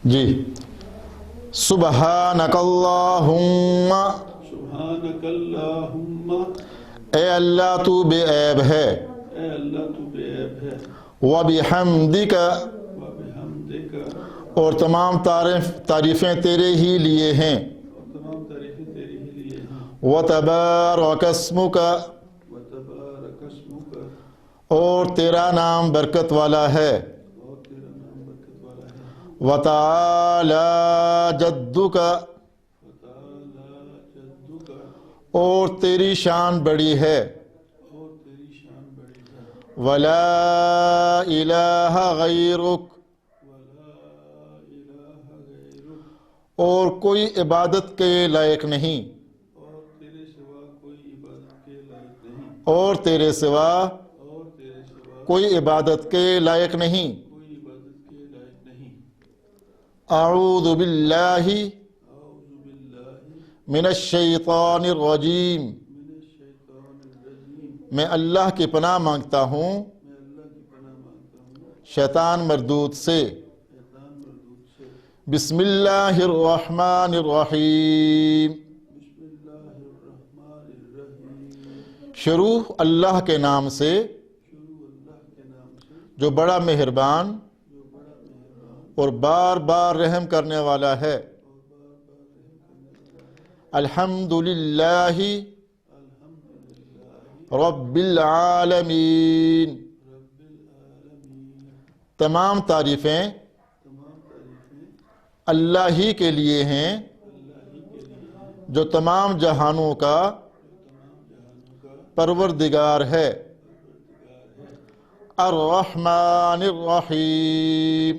جی سبحانک اللہم، سبحانک اللہم، اے اللہ تو بے عیب ہے، اے اللہ تو بے عیب ہے، وبحمدک، وبحمدک، اور تمام تعریفیں تیرے ہی لیے ہیں، اور تمام تعریفیں تیری ہی لیے ہیں، وتبارک اسمک، وتبارک اسمک، اور تیرا نام برکت والا ہے، اور تیرا نام برکت والا ہے، وتعالی جدک، وتعالی جدک، اور تیری شان بڑی ہے، اور تیری شان بڑی ہے، ولا الہ غیرک، ولا الہ غیرک، اور کوئی عبادت کے لائق نہیں، اور تیرے سوا کوئی عبادت کے لائق نہیں، اور تیرے سوا اور تیرے سوا کوئی عبادت کے لائق نہیں، کوئی عبادت کے لائق نہیں۔ اعوذ باللہ اعوذ باللہ من الشیطان الرجیم، من الشیطان الرجیم، میں اللہ کی پناہ مانگتا ہوں میں اللہ کی پناہ مانگتا ہوں شیطان مردود سے، شیطان مردود سے۔ بسم اللہ الرحمن الرحیم، بسم اللہ الرحمن الرحیم، شروع اللہ کے نام سے شروع اللہ کے نام سے جو بڑا مہربان جو بڑا مہربان اور بار بار رحم کرنے والا ہے، اور بار بار رحم کرنے والا ہے۔ الحمد للہ الحمدللہ رب العالمین، رب العالمین، تمام تعریفیں تمام تعریفیں اللہ ہی کے لیے ہیں اللہ ہی کے لیے ہیں، جو تمام جہانوں کا جو تمام جہانوں کا پروردگار ہے، پروردگار ہے۔ الرحمن الرحیم،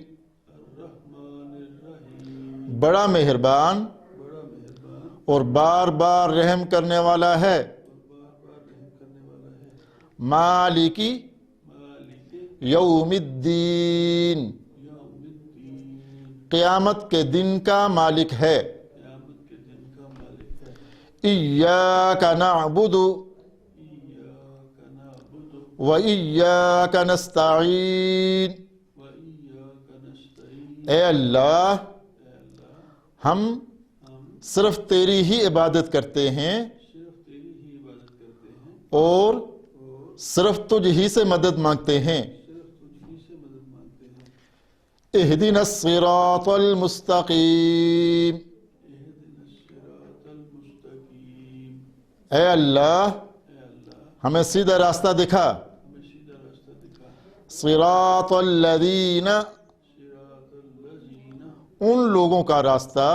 الرحمن الرحیم، بڑا مہربان بڑا مہربان اور بار بار رحم کرنے والا ہے، اور بار بار رحم کرنے والا ہے۔ مالکی مالک یوم الدین، یوم الدین، قیامت کے دن کا مالک ہے، قیامت کے دن کا مالک ہے۔ ایاک نعبد ایاک نعبد و ایاک نستعین، و ایاک نستعین، اے اللہ اے اللہ ہم ہم صرف تیری ہی عبادت کرتے ہیں صرف تیری ہی عبادت کرتے ہیں اور اور صرف تجھ ہی سے مدد مانگتے ہیں، صرف تجھ ہی سے مدد مانگتے ہیں۔ اہدنا الصراط المستقیم، اہدنا الصراط المستقیم، اے اللہ اے اللہ ہمیں سیدھا راستہ دکھا، ہمیں سیدھا راستہ دکھا۔ صراط الذین، صراط الذین، ان لوگوں کا راستہ،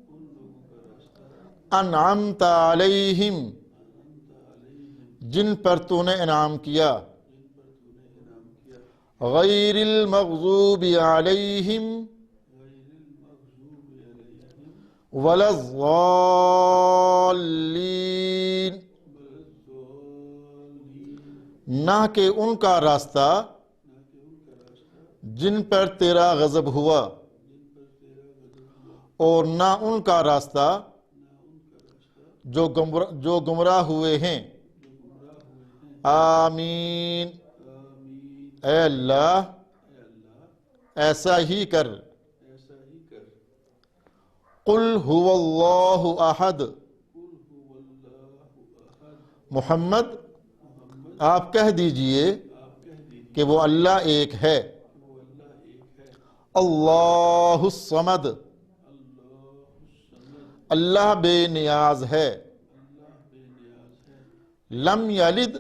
ان لوگوں کا راستہ، انعمت علیہم، انعمت علیہم، جن پر تو نے انعام کیا، جن پر تو نے انعام کیا، غیر المغضوب علیہم غیر المغضوب علیہم ولا الضالین، ولا الضالین، نہ کہ ان کا راستہ نہ کہ ان کا راستہ جن پر تیرا غضب ہوا، جن پر تیرا غضب ہوا، اور نہ ان کا راستہ نہ ان کا راستہ جو گمراہ ہوئے ہیں، جو گمراہ ہوئے ہیں۔ آمین، آمین، اے اللہ اے اللہ ایسا ہی کر، ایسا ہی کر۔ قل هو اللہ احد، قل هو اللہ احد، محمد محمد آپ کہہ دیجئے آپ کہہ دیجیے کہ وہ اللہ ایک ہے، کہ وہ اللہ ایک ہے۔ اللہ الصمد، اللہ الصمد، اللہ بے نیاز ہے، اللہ بے نیاز ہے۔ لم یلد،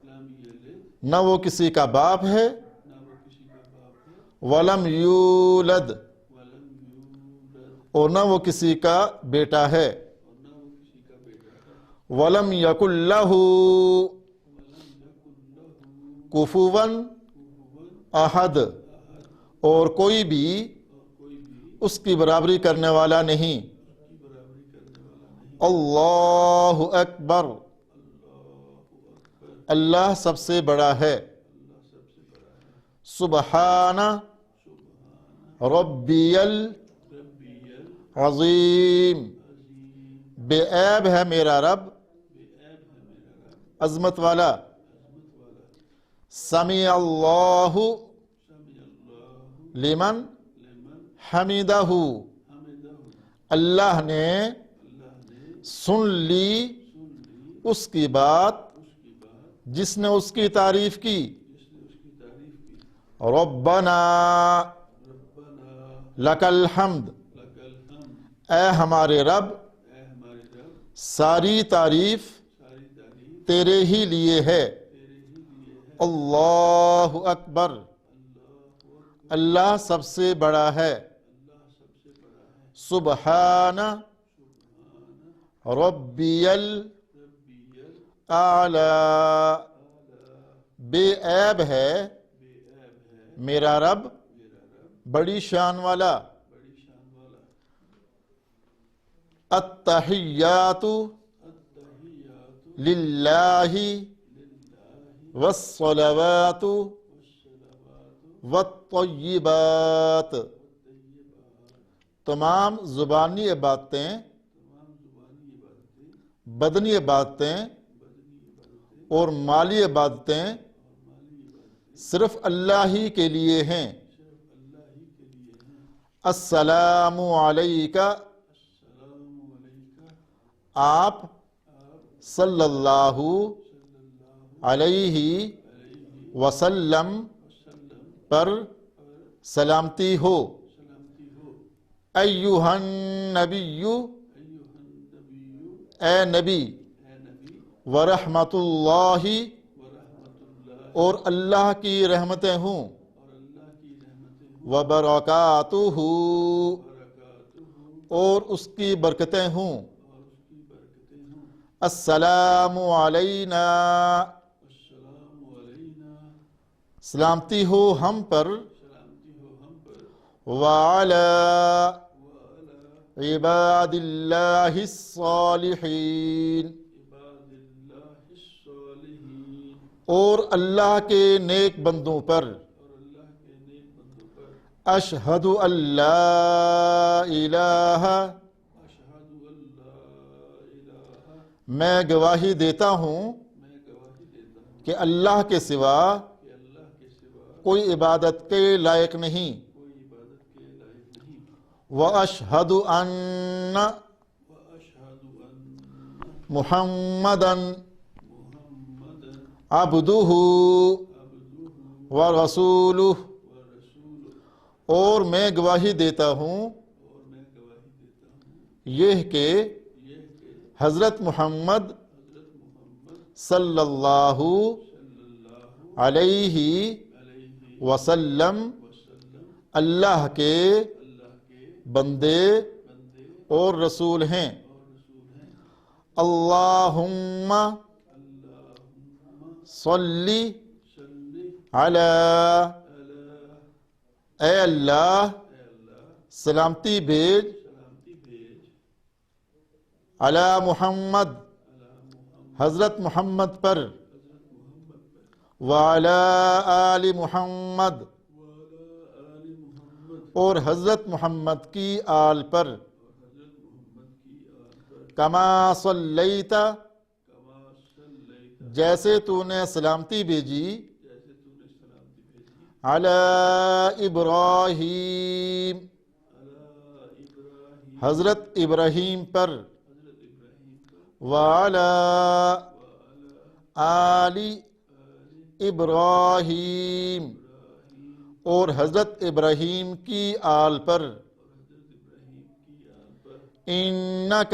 لم یلد، نہ وہ کسی کا باپ ہے، نہ وہ کسی کا باپ ہے، ولم یولد، ولم یولد، اور نہ وہ کسی کا بیٹا ہے، اور نہ وہ کسی کا بیٹا ہے، ولم یکن لہ ولم یکن لہ کفوا کفوا احد، احد، اور کوئی بھی اور کوئی بھی اس کی برابری کرنے والا نہیں، اس کی برابری کرنے والا نہیں۔ اللہ اکبر، اللہ اکبر، اللہ سب سے بڑا ہے، اللہ سب سے بڑا ہے۔ سبحان سبحان ربی ربی العظیم، العظیم، بے عیب ہے میرا رب، بے عیب ہے میرا رب، عظمت والا، عظمت والا۔ سمیع اللہ سمع اللہ لمن لمن حمیدہ حمدہ اللہ نے اللہ نے سن لی سن لی اس کی بات اس کی بات جس نے اس کی تعریف کی جس نے اس کی تعریف کی ربنا ربنا لک الحمد لک الحمد اے ہمارے رب اے ہمارے رب ساری تعریف ساری تعریف تیرے ہی لیے ہے تیرے ہی لیے ہے اللہ اکبر اللہ اللہ سب سے بڑا ہے اللہ سب سے بڑا ہے سبحان ربی ربی الاعلی بے عیب ہے بے عیب ہے میرا رب میرا رب بڑی شان والا بڑی شان والا التحیات التحیات للہ للہ والصلوات والصلوات والطیبات والطیبات تمام زبانی عبادتیں تمام زبانی عبادتیں بدنی عبادتیں بدنی عبادتیں اور مالی عبادتیں اور مالی عبادتیں صرف اللہ ہی کے لیے ہیں صرف اللہ ہی کے لیے ہیں السلام علیکہ السلام علیکہ آپ آپ صلی اللہ صلی اللہ علیہ علیہ وسلم وسلم پر پر سلامتی ہو سلامتی ہو ایہا النبی ایھا النبی اے نبی اے نبی ورحمت اللہ ورحمۃ اللہ اور اللہ کی رحمتیں ہوں اور اللہ کی رحمتیں ہوں وبرکاتہ برکاتہ اور اس کی برکتیں ہوں اور اس کی برکتیں ہوں السلام علینا السلام علینا سلامتی ہو ہم پر سلامتی ہو ہم پر وعلی وعلی عباد اللہ الصالحین عباد اللہ الصالحین اور اللہ کے نیک بندوں پر اور اللہ کے نیک بندوں پر اشہد ان لا الہ اشہد ان لا الہ میں گواہی دیتا ہوں میں گواہی دیتا ہوں کہ اللہ کے سوا کہ اللہ کے سوا کوئی عبادت کے لائق نہیں کوئی عبادت کے لائق نہیں واشہد ان واشہد ان محمدا محمدا عبدہ عبدہ ورسولہ ورسولہ اور میں گواہی دیتا ہوں اور میں گواہی دیتا ہوں یہ کہ یہ کہ حضرت محمد حضرت محمد صلی اللہ صلی اللہ علیہ علیہ وسلم وسلم اللہ کے اللہ کے بندے بندے اور رسول ہیں اور رسول ہیں اللہم اللہم صلی صلی علی علی اے اللہ اے اللہ سلامتی بھیج سلامتی بھیج علی محمد علی محمد حضرت محمد پر حضرت محمد پر وعلی آل محمد وعلی آل محمد اور حضرت محمد کی آل پر اور حضرت محمد کی آل پر کما صلیت کما صلیت جیسے تو نے سلامتی بھیجی جیسے تو نے سلامتی بھیجی علی ابراہیم علی ابراہیم حضرت ابراہیم پر حضرت ابراہیم پر وعلی وعلی آل آل ابراہیم ابراہیم اور حضرت ابراہیم کی آل پر اور حضرت ابراہیم کی آل پر انک انک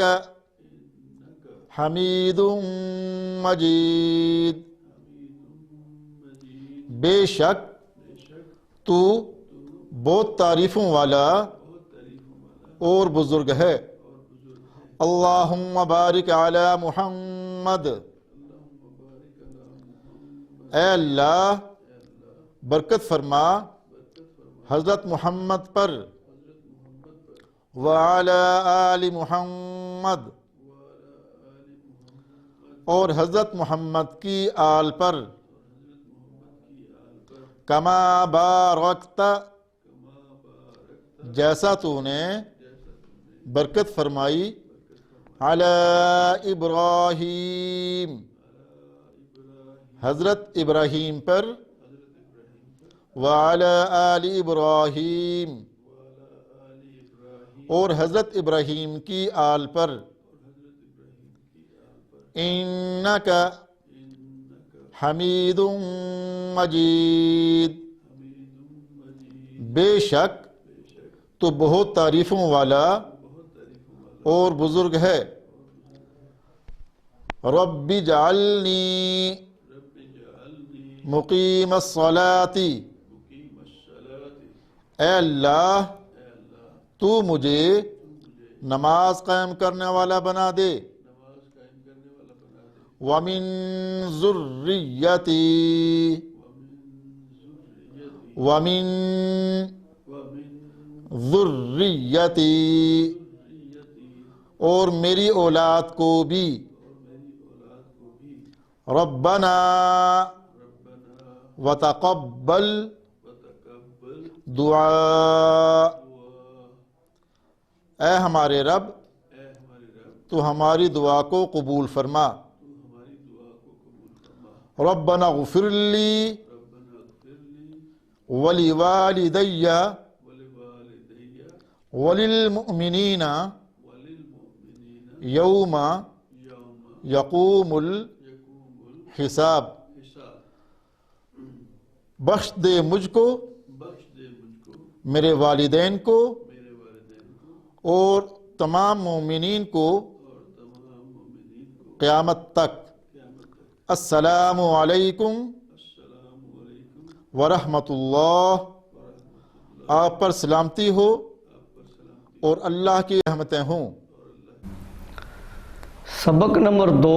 حمید مجید حمید مجید بے شک بے شک تو تو بہت تعریفوں والا بہت تعریفوں والا اور بزرگ ہے اور بزرگ ہے اللہم بارک علی محمد اللہم بارک علی محمد اے اللہ اے اللہ برکت فرما برکت فرما حضرت محمد پر حضرت محمد پر وعلی آل محمد وعلی آل محمد اور حضرت محمد کی آل پر اور حضرت محمد کی آل پر کما بارکت کما بارکت جیسا تو نے جیسا تم نے برکت فرمائی برکت فرمائی علی ابراہیم علی ابراہیم حضرت ابراہیم پر حضرت ابراہیم پر وعلی آل ابراہیم وعلی اور حضرت ابراہیم کی آل پر انکا حمید مجید بے شک تو بہت تعریفوں والا اور بزرگ ہے رب اجعلنی مقیم الصلاۃ اے اللہ تو مجھے نماز قائم کرنے والا بنا دے ومن ذریتی ومن ذریتی اور میری اولاد کو بھی ربنا وتقبل دعا اے ہمارے رب تو ہماری دعا کو قبول فرما ربنا اغفر لی ولوالدی وللمؤمنین یوم یقوم الحساب بخش دے مجھ کو میرے والدین کو اور تمام مومنین کو قیامت تک السلام علیکم ورحمۃ اللہ آپ پر سلامتی ہو اور اللہ کی رحمتیں ہوں سبق نمبر 2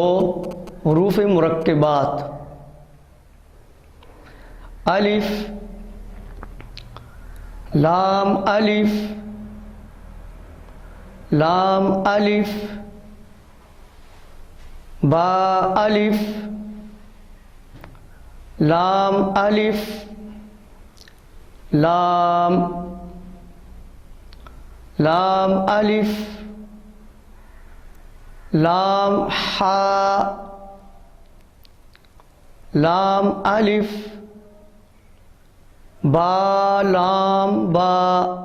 حروف مرکبات الف لام الف لام الف با الف لام الف لام لام الف لام حا لام الف با لام با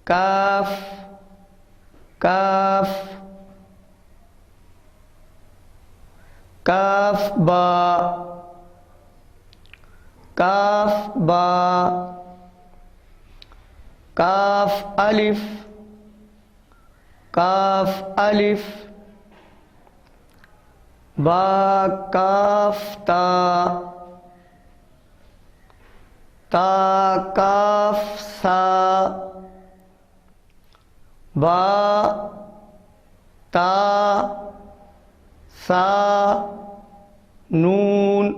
کاف کاف کاف با کاف با کاف الف کاف الف با کاف تا تا کاف سا با تا سا نون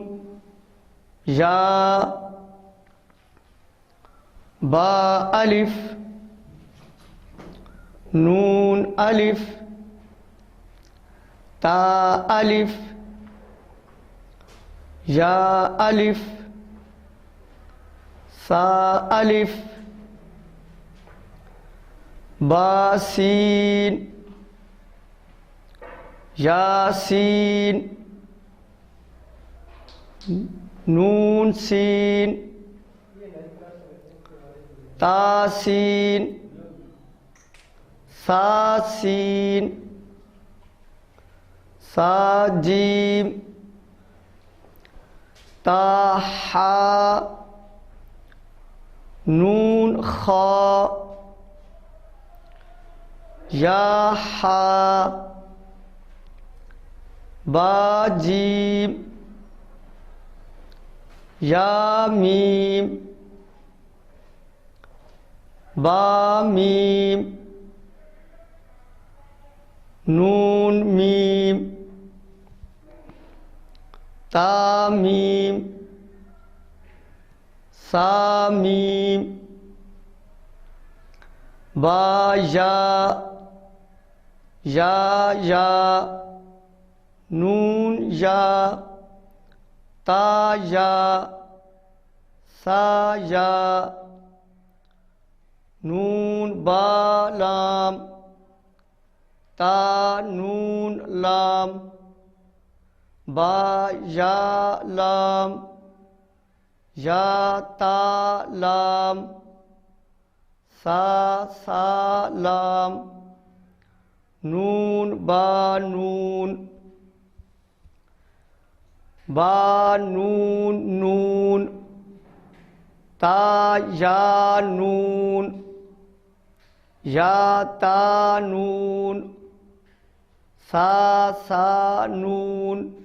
یا با الف نون الف تا الف یا الف سا الف با سین یا سین نون سین تا سین سا سین سا جیم تا حا نون خا یا حا با جیم یا میم با میم نون میم تا میم سا میم با یا یا نون یا تا یا سا یا نون با لام تا نون لام با یا لام یا تا لام سا لام نون با نون با نون نون تا یا نون یا تا نون سا نون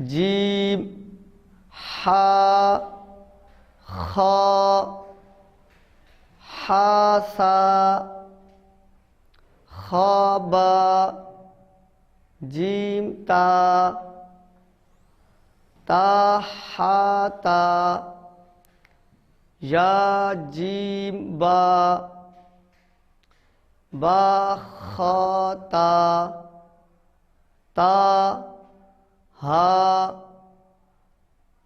جیم خا سا با جیم تا یا جیم با خا تا ہا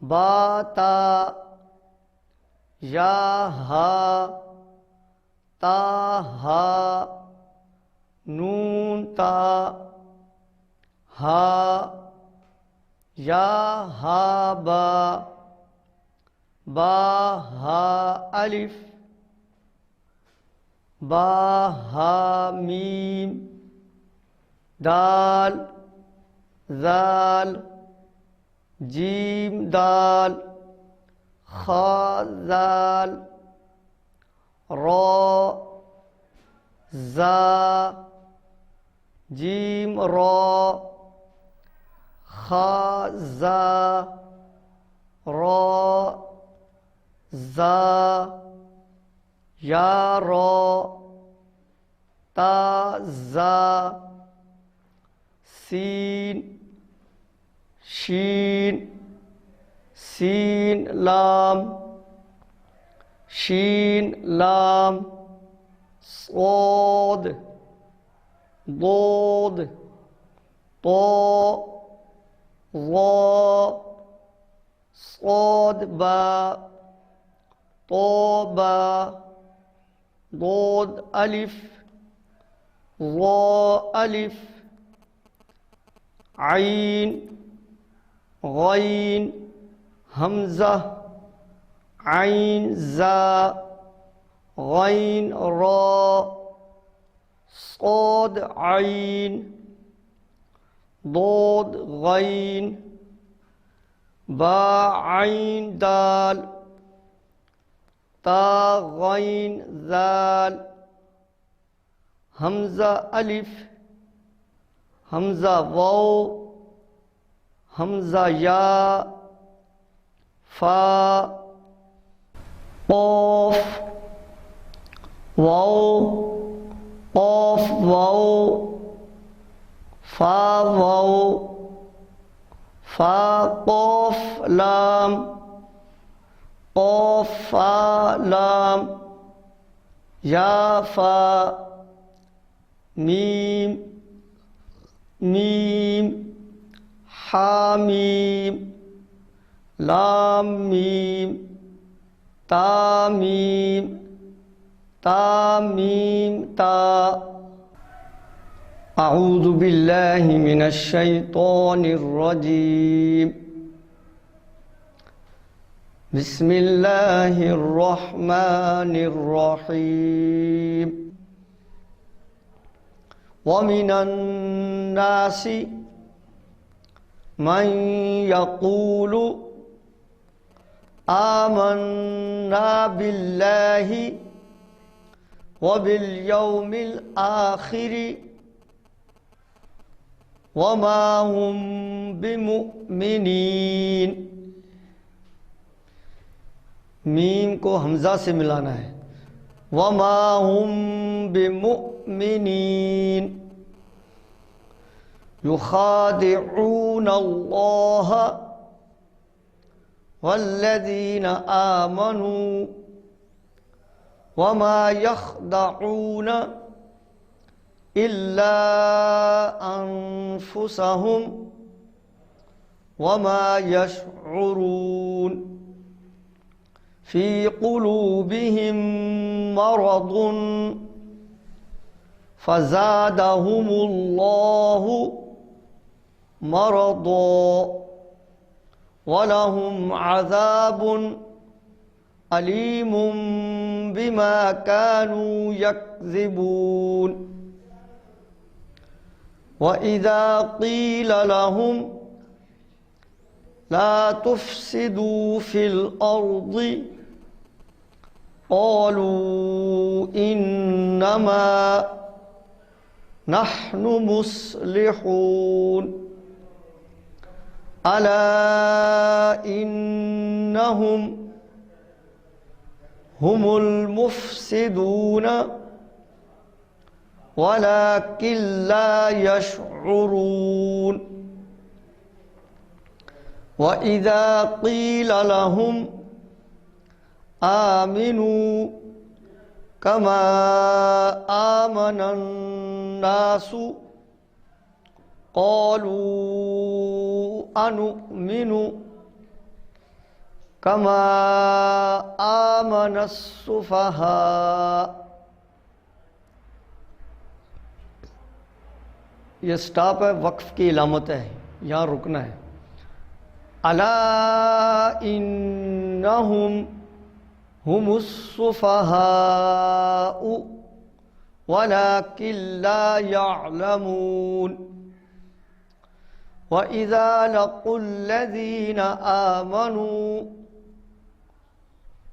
با تا یا ہا تا ہا نون تا ہا یا ہا با ہا الف با ہا میم دال ذال جیم دال خا ذال را زا جیم را خا زا را زا یا را تا زا سین شین شین لام صاد ضاد طا ظا صاد با طا با ضاد الف ظا الف عین غین حمزہ عین زا غین را صاد عین ضاد غین با عین دال تا غین ذال حمزہ الف حمزہ واو حمزہ یا فا قاف واو قاف واو فا قاف لام قاف فا لام یا فا میم حامیم لام میم تا اعوذ باللہ من الشیطان الرجیم بسم اللہ الرحمن الرحیم ومن الناس من يقول آمنا بالله وباليوم الآخر وما هم بمؤمنين میم کو حمزہ سے ملانا ہے وما هم بمؤمنين يخادعون الله والذين آمنوا وما يخدعون إلا أنفسهم وما يشعرون في قلوبهم مرض فزادهم الله مرضا ولهم عذاب علیم بما كانوا يكذبون وَإِذَا قِيلَ لَهُمْ لَا تُفْسِدُوا فِي الْأَرْضِ قَالُوا إِنَّمَا نَحْنُ مُصْلِحُونَ أَلَا إِنَّهُمْ هم المفسدون ولكن لا يشعرون وإذا قيل لهم آمنوا كما آمن الناس قالوا أنؤمن كما آمن السفهاء. یہ سٹاپ ہے، وقف کی علامت ہے، یہاں رکنا ہے. الا انہم ہم السفہاء ولکن لا یعلمون وَإِذَا لَقُوا الَّذِينَ آمَنُوا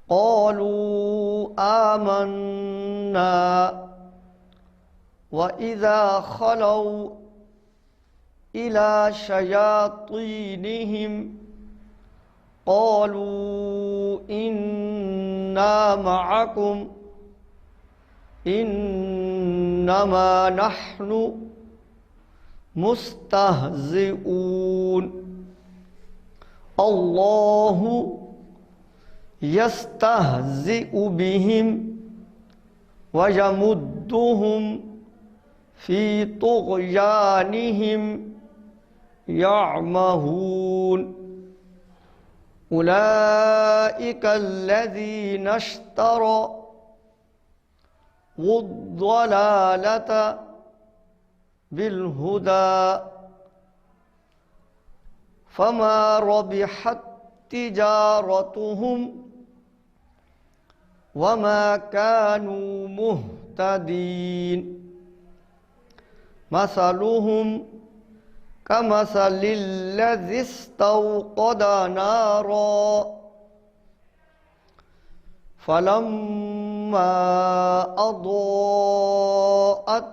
قَالُوا آمَنَّا وَإِذَا خَلَوْا إِلَى شَيَاطِينِهِمْ قَالُوا إِنَّا مَعَكُمْ إِنَّمَا نَحْنُ مستہزئون اللہ یستہزئ بہم ویمدہم فی طغیانہم یعمہون اولئک الذین اشتروا الضلالۃ بالہدى فما ربحت تجارتهم وما كانوا مهتدين مثلهم كمثل الذي استوقد نارا فلما أضاءت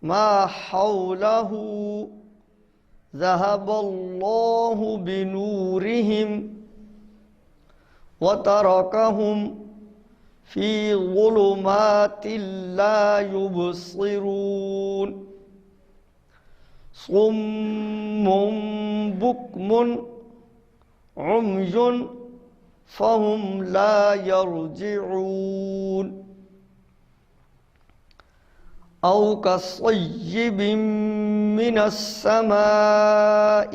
ما حوله ذهب الله بنورهم وتركهم في ظلمات لا يبصرون صم بكم عمي فهم لا يرجعون او کصیب من السماء،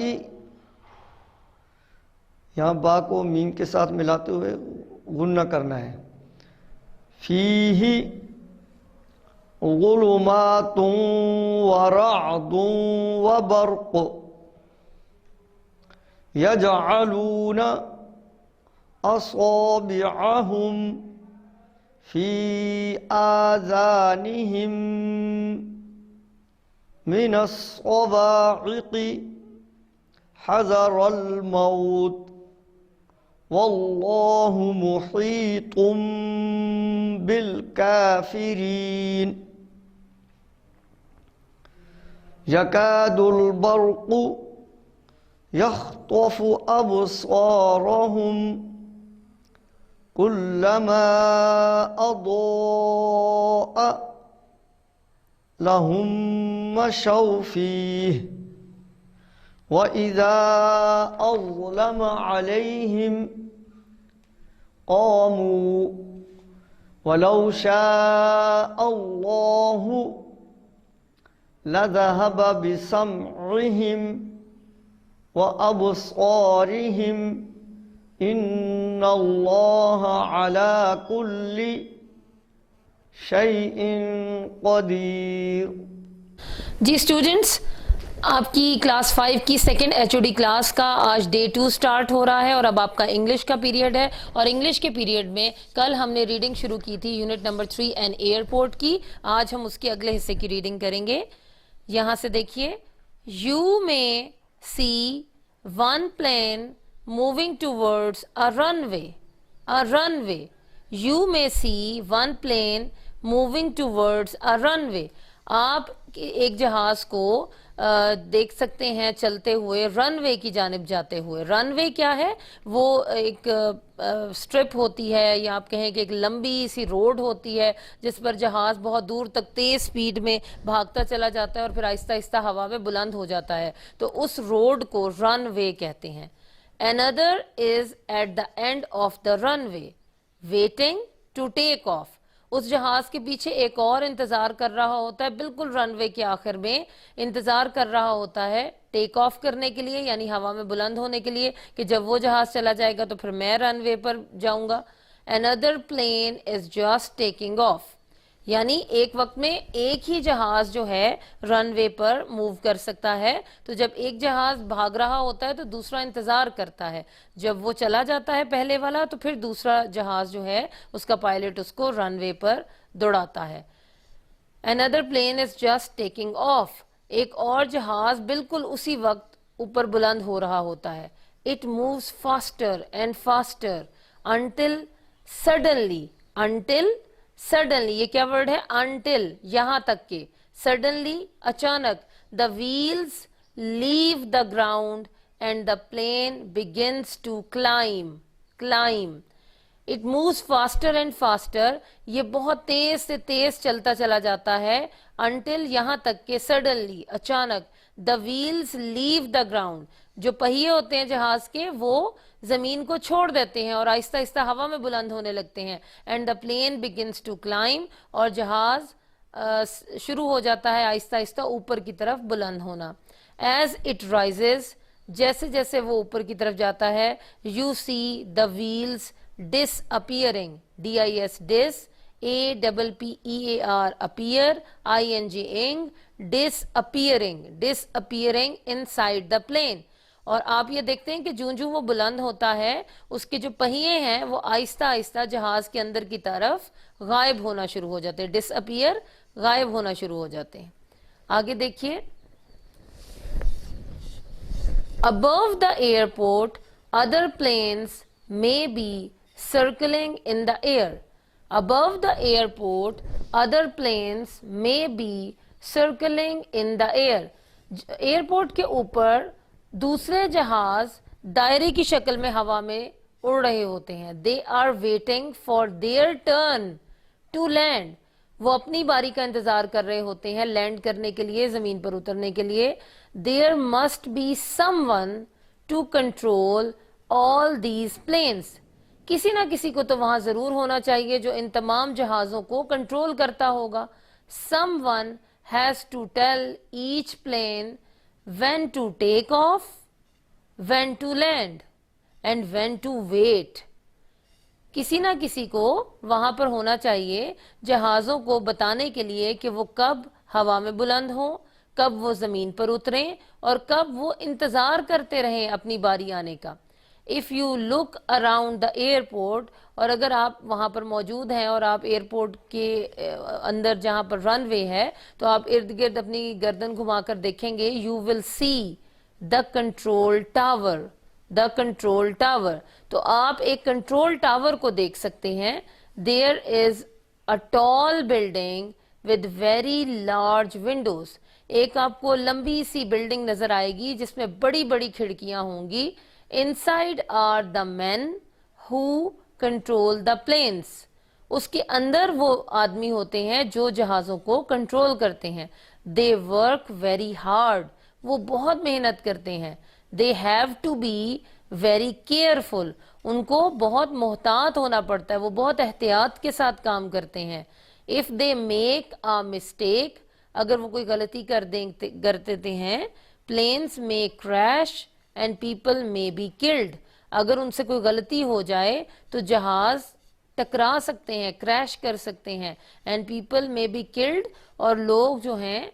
یہاں با کو میم کے ساتھ ملاتے ہوئے غنہ کرنا ہے. فیہ ظلمات ورعد وبرق یجعلون اصابعهم فی آذانہم من الصواعق حذر الموت واللہ محیط بالکافرین. یکاد البرق یخطف ابصارہم كلما أضاء لهم مشوا فيه وإذا أظلم عليهم قاموا ولو شاء الله لذهب بسمعهم وأبصارهم ان اللہ علی کل شیء قدیر. جی اسٹوڈنٹس، آپ کی کلاس 5 کی سیکنڈ HOD کلاس کا آج ڈے 2 سٹارٹ ہو رہا ہے اور اب آپ کا انگلش کا پیریڈ ہے. اور انگلش کے پیریڈ میں کل ہم نے ریڈنگ شروع کی تھی یونٹ نمبر 3 اینڈ ایئرپورٹ کی. آج ہم اس کے اگلے حصے کی ریڈنگ کریں گے. یہاں سے دیکھیے, یو میں see one plane moving towards a runway. A runway. You may see one plane moving towards a runway. آپ ایک جہاز کو دیکھ سکتے ہیں چلتے ہوئے رن وے کی جانب جاتے ہوئے. رن وے کیا ہے؟ وہ ایک سٹرپ ہوتی ہے یا آپ کہیں کہ ایک لمبی سی روڈ ہوتی ہے جس پر جہاز بہت دور تک تیز سپیڈ میں بھاگتا چلا جاتا ہے اور پھر آہستہ آہستہ ہوا میں بلند ہو جاتا ہے. تو اس روڈ کو رن وے کہتے ہیں. Another is at the end of the runway, waiting to take off. اس جہاز کے پیچھے ایک اور انتظار کر رہا ہوتا ہے, بالکل رن وے کے آخر میں انتظار کر رہا ہوتا ہے ٹیک آف کرنے کے لیے, یعنی ہوا میں بلند ہونے کے لیے کہ جب وہ جہاز چلا جائے گا تو پھر میں رن وے پر جاؤں گا. Another plane is just taking off. یعنی ایک وقت میں ایک ہی جہاز جو ہے رن وے پر موو کر سکتا ہے. تو جب ایک جہاز بھاگ رہا ہوتا ہے تو دوسرا انتظار کرتا ہے, جب وہ چلا جاتا ہے پہلے والا تو پھر دوسرا جہاز جو ہے اس کا پائلٹ اس کو رن وے پر دوڑاتا ہے. Another plane is just taking off. ایک اور جہاز بالکل اسی وقت اوپر بلند ہو رہا ہوتا ہے. It moves faster and faster until suddenly یہ کیا ورڈ ہے؟ until, یہاں تک کہ suddenly اچانک the wheels leave the ground and the plane begins to climb. It moves faster and faster. یہ بہت تیز سے تیز چلتا چلا جاتا ہے until, یہاں تک کہ suddenly اچانک the wheels leave the ground, جو پہیے ہوتے ہیں جہاز کے وہ زمین کو چھوڑ دیتے ہیں اور آہستہ آہستہ ہوا میں بلند ہونے لگتے ہیں. and the plane begins to climb, اور جہاز شروع ہو جاتا ہے آہستہ آہستہ اوپر کی طرف بلند ہونا. as it rises, جیسے جیسے وہ اوپر کی طرف جاتا ہے, you see the wheels disappearing, dis appear, appear ing, disappearing inside the plane. اور آپ یہ دیکھتے ہیں کہ جوں وہ بلند ہوتا ہے اس کے جو پہیے ہیں وہ آہستہ آہستہ جہاز کے اندر کی طرف غائب ہونا شروع ہو جاتے ہیں. ڈس اپیئر, غائب ہونا شروع ہو جاتے ہیں. آگے دیکھیے, above the airport other planes may be circling in the air. Above the airport other planes may be circling in the air. Airport کے اوپر دوسرے جہاز دائرے کی شکل میں ہوا میں اڑ رہے ہوتے ہیں. they are waiting for their turn to land. وہ اپنی باری کا انتظار کر رہے ہوتے ہیں لینڈ کرنے کے لیے, زمین پر اترنے کے لیے. there must be someone to control all these planes. کسی نہ کسی کو تو وہاں ضرور ہونا چاہیے جو ان تمام جہازوں کو کنٹرول کرتا ہوگا. someone has to tell each plane when to take off, when to land and when to wait. کسی نہ کسی کو وہاں پر ہونا چاہیے جہازوں کو بتانے کے لیے کہ وہ کب ہوا میں بلند ہوں, کب وہ زمین پر اتریں اور کب وہ انتظار کرتے رہیں اپنی باری آنے کا. if you look around the airport, اور اگر آپ وہاں پر موجود ہیں اور آپ ایئرپورٹ کے اندر جہاں پر رن وے ہے تو آپ ارد گرد اپنی گردن گھما کر دیکھیں گے, you will see the control tower. تو آپ ایک کنٹرول ٹاور کو دیکھ سکتے ہیں. there is a tall building with very large windows. ایک آپ کو لمبی سی بلڈنگ نظر آئے گی جس میں بڑی بڑی کھڑکیاں ہوں گی. inside are the men who control the planes. اس کے اندر وہ آدمی ہوتے ہیں جو جہازوں کو کنٹرول کرتے ہیں. they work very hard. وہ بہت محنت کرتے ہیں. they have to be very careful. ان کو بہت محتاط ہونا پڑتا ہے, وہ بہت احتیاط کے ساتھ کام کرتے ہیں. if they make a mistake, اگر وہ کوئی غلطی کر دیتے ہیں, planes may crash and people may be killed. اگر ان سے کوئی غلطی ہو جائے تو جہاز ٹکرا سکتے ہیں, کریش کر سکتے ہیں. and people may be killed, اور لوگ جو ہیں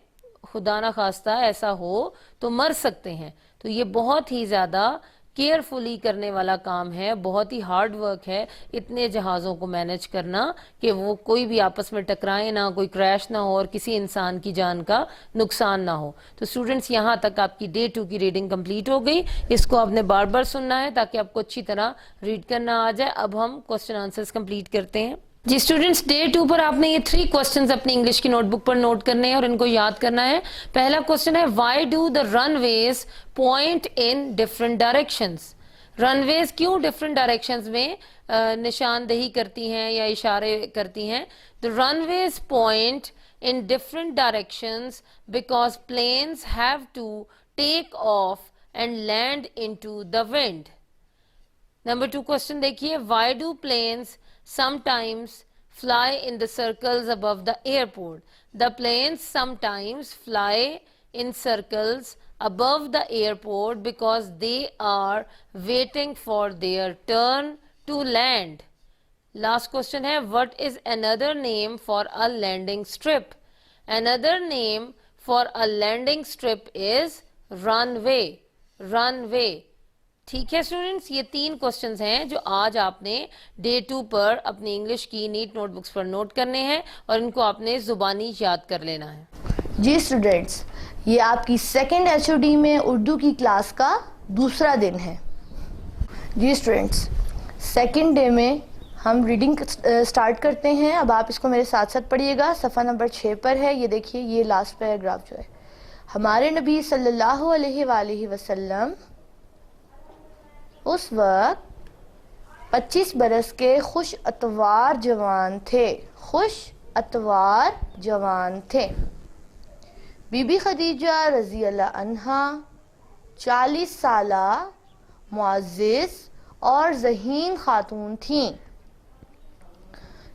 خدا نہ خواستہ ایسا ہو تو مر سکتے ہیں. تو یہ بہت ہی زیادہ کیئرفلی کرنے والا کام ہے, بہت ہی ہارڈ ورک ہے اتنے جہازوں کو مینج کرنا کہ وہ کوئی بھی آپس میں ٹکرائیں نہ, کوئی کریش نہ ہو اور کسی انسان کی جان کا نقصان نہ ہو. تو اسٹوڈنٹس یہاں تک آپ کی ڈے 2 کی ریڈنگ کمپلیٹ ہو گئی. اس کو آپ نے بار بار سننا ہے تاکہ آپ کو اچھی طرح ریڈ کرنا آ جائے. اب ہم کوسچن آنسرز کمپلیٹ کرتے ہیں. جی اسٹوڈنٹس, ڈے 2 پر آپ نے یہ 3 کوسچنز اپنی انگلش کی نوٹ بک پر نوٹ کرنے ہیں اور ان کو یاد کرنا ہے. پہلا کوسچن ہے, why do the runways point in different directions. Runways کیوں ڈفرنٹ ڈائریکشنز میں نشاندہی کرتی ہیں یا اشارے کرتی ہیں؟ دا runways point in different directions because planes have to take off and land into the wind. Number 2 question دیکھیے, why do planes sometimes fly in the circles above the airport? The planes sometimes fly in circles above the airport because they are waiting for their turn to land. Last question ہے, what is another name for a landing strip? Another name for a landing strip is runway. Runway. ٹھیک ہے students, یہ 3 questions ہیں جو آج آپ نے day 2 پر اپنی انگلش کی نیٹ نوٹ بکس پر نوٹ کرنے ہیں اور ان کو آپ نے زبانی یاد کر لینا ہے. جی اسٹوڈنٹس, یہ آپ کی سیکنڈ HOD میں اردو کی کلاس کا دوسرا دن ہے. جی اسٹوڈنٹس, سیکنڈ ڈے میں ہم ریڈنگ سٹارٹ کرتے ہیں. اب آپ اس کو میرے ساتھ ساتھ پڑھیے گا. صفحہ نمبر 6 پر ہے. یہ دیکھیے, یہ لاسٹ پیراگراف جو ہے, ہمارے نبی صلی اللہ علیہ وآلہ وسلم اس وقت 25 برس کے خوش اتوار جوان تھے. خوش اتوار جوان تھے. بی بی خدیجہ رضی اللہ عنہا 40 سالہ معزز اور ذہین خاتون تھیں.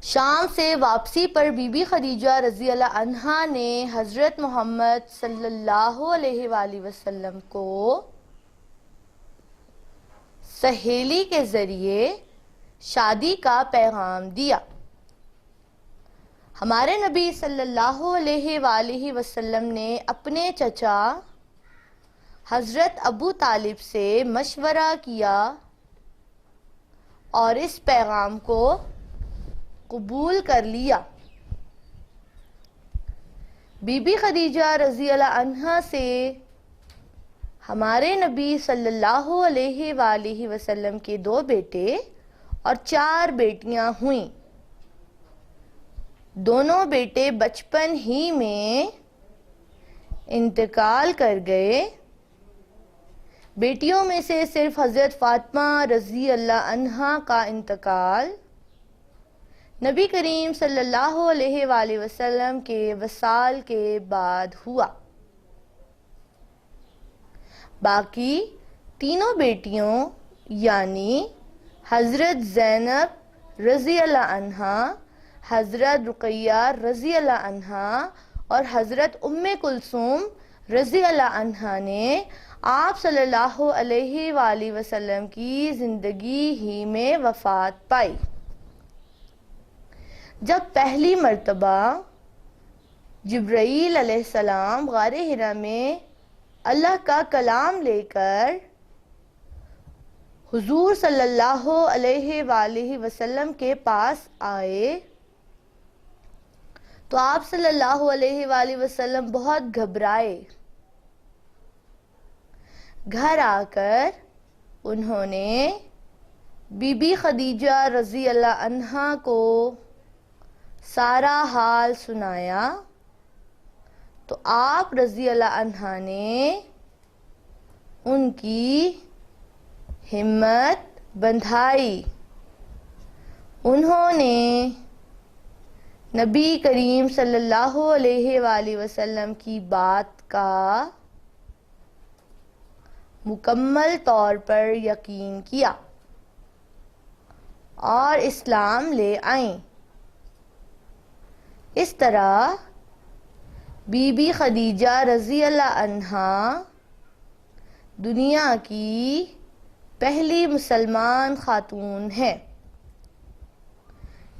شام سے واپسی پر بی بی خدیجہ رضی اللہ عنہا نے حضرت محمد صلی اللہ علیہ وآلہ وسلم کو سہیلی کے ذریعے شادی کا پیغام دیا. ہمارے نبی صلی اللہ علیہ وآلہ وسلم نے اپنے چچا حضرت ابو طالب سے مشورہ کیا اور اس پیغام کو قبول کر لیا. بی بی خدیجہ رضی اللہ عنہا سے ہمارے نبی صلی اللہ علیہ وآلہ وسلم کے 2 بیٹے اور 4 بیٹیاں ہوئیں. دونوں بیٹے بچپن ہی میں انتقال کر گئے. بیٹیوں میں سے صرف حضرت فاطمہ رضی اللہ عنہا کا انتقال نبی کریم صلی اللہ علیہ وآلہ وسلم کے وصال کے بعد ہوا. باقی تینوں بیٹیوں یعنی حضرت زینب رضی اللہ عنہا, حضرت رقیہ رضی اللہ عنہا اور حضرت ام کلثوم رضی اللہ عنہا نے آپ صلی اللہ علیہ وآلہ وسلم کی زندگی ہی میں وفات پائی. جب پہلی مرتبہ جبرائیل علیہ السلام غار حرا میں اللہ کا کلام لے کر حضور صلی اللہ علیہ وآلہ وسلم کے پاس آئے تو آپ صلی اللہ علیہ وآلہ وسلم بہت گھبرائے. گھر آ کر انہوں نے بی بی خدیجہ رضی اللہ عنہا کو سارا حال سنایا تو آپ رضی اللہ عنہا نے ان کی ہمت بندھائی. انہوں نے نبی کریم صلی اللہ علیہ وآلہ وسلم کی بات کا مکمل طور پر یقین کیا اور اسلام لے آئیں. اس طرح بی بی خدیجہ رضی اللہ عنہا دنیا کی پہلی مسلمان خاتون ہے.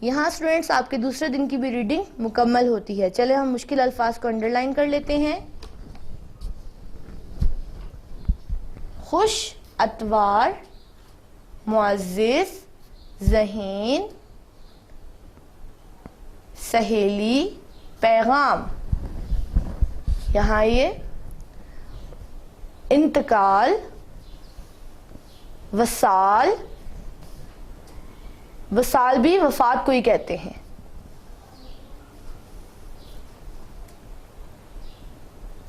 یہاں اسٹوڈنٹس آپ کے دوسرے دن کی بھی ریڈنگ مکمل ہوتی ہے. چلے ہم مشکل الفاظ کو انڈر لائن کر لیتے ہیں. خوش اتوار معزز ذہین سہیلی پیغام. یہاں یہ انتقال وصال، وصال بھی وفات کو ہی کہتے ہیں.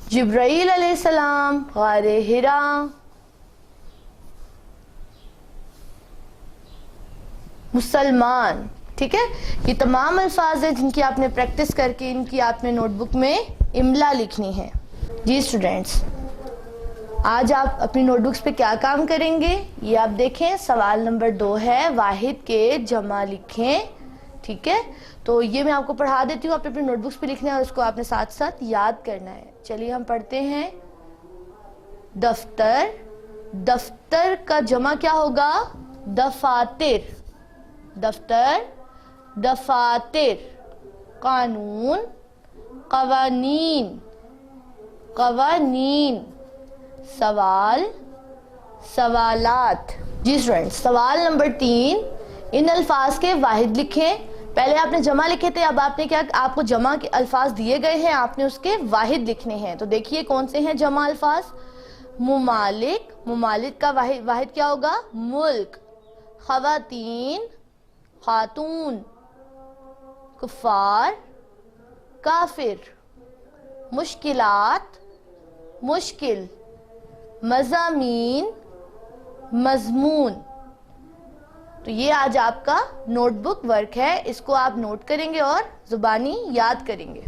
جبرائیل علیہ السلام غار حرا، مسلمان. ٹھیک ہے، یہ تمام الفاظ ہیں جن کی آپ نے پریکٹس کر کے ان کی آپ نے نوٹ بک میں املا لکھنی ہے. جی اسٹوڈینٹس، آج آپ اپنی نوٹ بکس پہ کیا کام کریں گے یہ آپ دیکھیں. سوال نمبر 2 ہے واحد کے جمع لکھیں. ٹھیک ہے، تو یہ میں آپ کو پڑھا دیتی ہوں، آپ اپنی نوٹ بکس پہ لکھنا ہے اور اس کو آپ نے ساتھ ساتھ یاد کرنا ہے. چلیے ہم پڑھتے ہیں. دفتر، دفتر کا جمع کیا ہوگا؟ دفاتر. دفتر دفاتر. قانون قوانین قوانین. سوال سوالات. جی اسٹوڈینٹ، سوال نمبر 3، ان الفاظ کے واحد لکھیں. پہلے آپ نے جمع لکھے تھے، اب آپ نے کیا، آپ کو جمع کے الفاظ دیے گئے ہیں، آپ نے اس کے واحد لکھنے ہیں. تو دیکھیے کون سے ہیں جمع الفاظ. ممالک، ممالک کا واحد کیا ہوگا؟ ملک. خواتین خاتون. کفار کافر. مشکلات مشکل. مضامین مضمون. تو یہ آج آپ کا نوٹ بک ورک ہے، اس کو آپ نوٹ کریں گے اور زبانی یاد کریں گے.